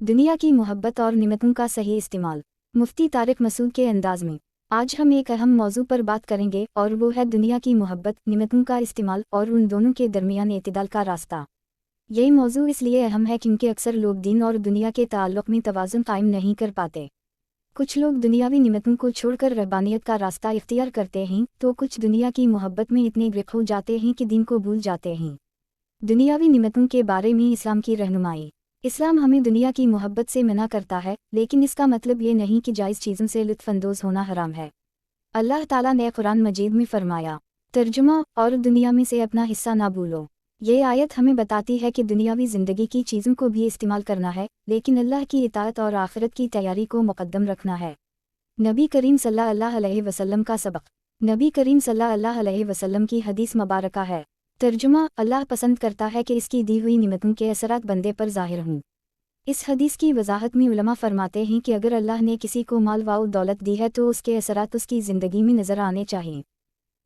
दुनिया की मोहब्बत और निमतों का सही इस्तेमाल। मुफ्ती तारिक मसूद के अंदाज में आज हम एक अहम मौजू पर बात करेंगे और वो है दुनिया की मोहब्बत, निमतों का इस्तेमाल और उन दोनों के दरमियान एतदाल का रास्ता। यही मौजू इसलिए अहम है क्योंकि अक्सर लोग दीन और दुनिया के ताल्लुक़ में तवाज़ुन कायम नहीं कर पाते। कुछ लोग दुनियावी निमतों को छोड़कर रहबानियत का रास्ता इख्तियार करते हैं, तो कुछ दुनिया की मोहब्बत में इतने गिरफ़ हो जाते हैं कि दीन को भूल जाते हैं। दुनियावी निमतों के बारे में इस्लाम की रहनुमाई। इस्लाम हमें दुनिया की मोहब्बत से मना करता है, लेकिन इसका मतलब ये नहीं कि जायज़ चीज़ों से लुत्फ़अंदोज़ होना हराम है। अल्लाह ताला ने कुरान मजीद में फरमाया, तर्जुमा, और दुनिया में से अपना हिस्सा ना भूलो। ये आयत हमें बताती है कि दुनियावी ज़िंदगी की चीज़ों को भी इस्तेमाल करना है, लेकिन अल्लाह की इताअत और आखिरत की तैयारी को मुक़द्दम रखना है। नबी करीम सल्लल्लाहु अलैहि वसल्लम का सबक। नबी करीम सल्लल्लाहु अलैहि वसल्लम की हदीस मुबारका है। तर्जुमा, अल्लाह पसंद करता है कि इसकी दी हुई निमतों के असरात बंदे पर ज़ाहिर हों। इस हदीस की वजाहत में उलमा फरमाते हैं कि अगर अल्लाह ने किसी को माल व दौलत दी है तो उसके असरात उसकी ज़िंदगी में नज़र आने चाहिए।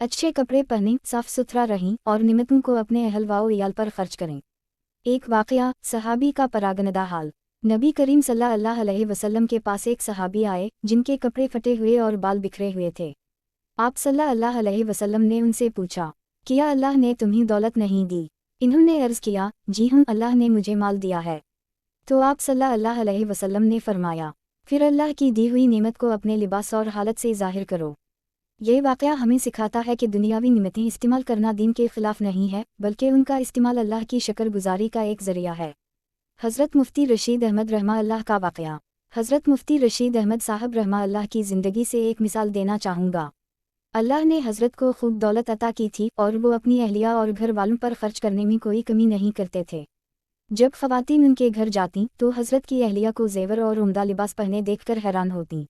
अच्छे कपड़े पहनें, साफ़ सुथरा रहें और निमतों को अपने अहल व इयाल पर खर्च करें। एक वाक़या, सहाबी का परागनदा हाल। नबी करीम सल्लल्लाहु अलैहि वसल्लम के पास एक सहाबी आए जिनके कपड़े फटे हुए और बाल बिखरे हुए थे। आप सल्लल्लाहु अलैहि वसल्लम ने उनसे पूछा, क्या अल्लाह ने तुम्हें दौलत नहीं दी? इन्होंने अर्ज़ किया, जी हाँ, अल्लाह ने मुझे माल दिया है। तो आप सल्लल्लाहु अलैहि वसल्लम ने फरमाया, फिर अल्लाह की दी हुई नेमत को अपने लिबास और हालत से ज़ाहिर करो। ये वाक़या हमें सिखाता है कि दुनियावी निमतें इस्तेमाल करना दीन के ख़िलाफ़ नहीं है, बल्कि उनका इस्तेमाल अल्लाह की शुक्रगुज़ारी का एक ज़रिया है। हज़रत मुफ्ती रशीद अहमद रहमा अल्लाह का वाक़या। हज़रत मुफ्ती रशीद अहमद साहब रहमा अल्लाह की ज़िंदगी से एक मिसाल देना चाहूँगा। अल्लाह ने हज़रत को खूब दौलत अता की थी और वो अपनी अहलिया और घर वालों पर खर्च करने में कोई कमी नहीं करते थे। जब ख़वातीन उनके घर जातीं तो हज़रत की अहलिया को ज़ेवर और उम्दा लिबास पहने देखकर हैरान होतीं।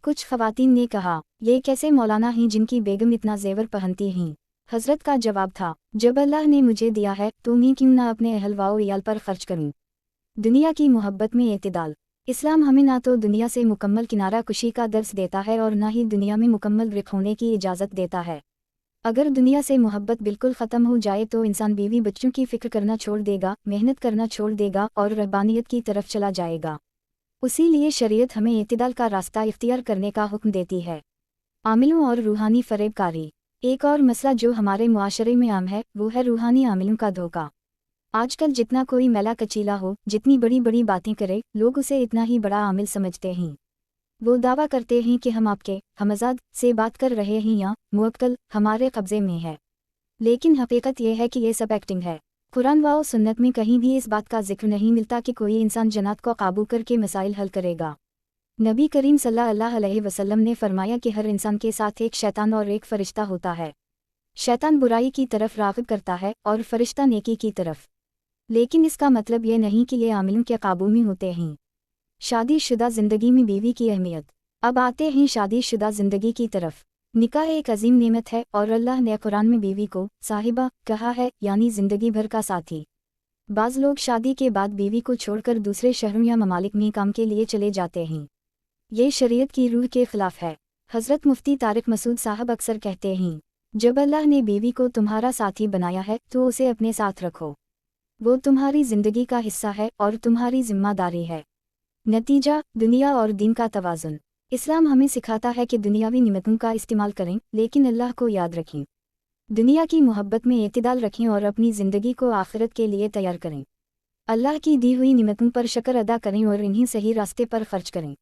कुछ ख़वातीन ने कहा, ये कैसे मौलाना हैं जिनकी बेगम इतना ज़ेवर पहनती हैं? हज़रत का जवाब था, जब अल्लाह ने मुझे दिया है तो मैं क्यों ना अपने अहल व इयाल पर खर्च करूं। दुनिया की मोहब्बत में एतदाल। इस्लाम हमें ना तो दुनिया से मुकम्मल किनारा कुशी का दर्स देता है और ना ही दुनिया में मुकम्मल रिख होने की इजाज़त देता है। अगर दुनिया से मोहब्बत बिल्कुल ख़त्म हो जाए तो इंसान बीवी बच्चों की फ़िक्र करना छोड़ देगा, मेहनत करना छोड़ देगा और रहबानियत की तरफ चला जाएगा। उसी लिए शरीयत हमें एतदाल का रास्ता इख्तियार करने का हुक्म देती है। आमिलों और रूहानी फ़रेबकारी। एक और मसला जो हमारे मुआशरे में आम है वो है रूहानी आमिलों का धोखा। आजकल जितना कोई मैला कचीला हो, जितनी बड़ी बड़ी बातें करे, लोग उसे इतना ही बड़ा आमिल समझते हैं। वो दावा करते हैं कि हम आपके हमजाद से बात कर रहे हैं या मुअक्कल हमारे कब्ज़े में है, लेकिन हकीकत यह है कि ये सब एक्टिंग है। कुरान व सुन्नत में कहीं भी इस बात का जिक्र नहीं मिलता कि कोई इंसान जन्नत को काबू करके मसाइल हल करेगा। नबी करीम सल्लल्लाहु अलैहि वसल्लम ने फरमाया कि हर इंसान के साथ एक शैतान और एक फ़रिश्ता होता है। शैतान बुराई की तरफ राग़िब करता है और फ़रिश्ता नेकी की तरफ। लेकिन इसका मतलब ये नहीं कि ये आमिलों के काबू में होते हैं। शादीशुदा ज़िंदगी में बीवी की अहमियत। अब आते हैं शादीशुदा ज़िंदगी की तरफ। निकाह एक अजीम नेमत है और अल्लाह ने कुरान में बीवी को साहिबा कहा है, यानी ज़िंदगी भर का साथी। बाज़ लोग शादी के बाद बीवी को छोड़कर दूसरे शहरों या ममालिक में काम के लिए चले जाते हैं। ये शरीयत की रूह के ख़िलाफ़ है। हज़रत मुफ्ती तारिक मसूद साहब अक्सर कहते हैं, जब अल्लाह ने बीवी को तुम्हारा साथी बनाया है तो उसे अपने साथ रखो। वो तुम्हारी ज़िंदगी का हिस्सा है और तुम्हारी ज़िम्मेदारी है। नतीजा, दुनिया और दीन का तवाज़ुन। इस्लाम हमें सिखाता है कि दुनियावी निमतों का इस्तेमाल करें, लेकिन अल्लाह को याद रखें। दुनिया की मोहब्बत में एतदाल रखें और अपनी ज़िंदगी को आखिरत के लिए तैयार करें। अल्लाह की दी हुई निमतों पर शुक्र अदा करें और इन्हीं सही रास्ते पर खर्च करें।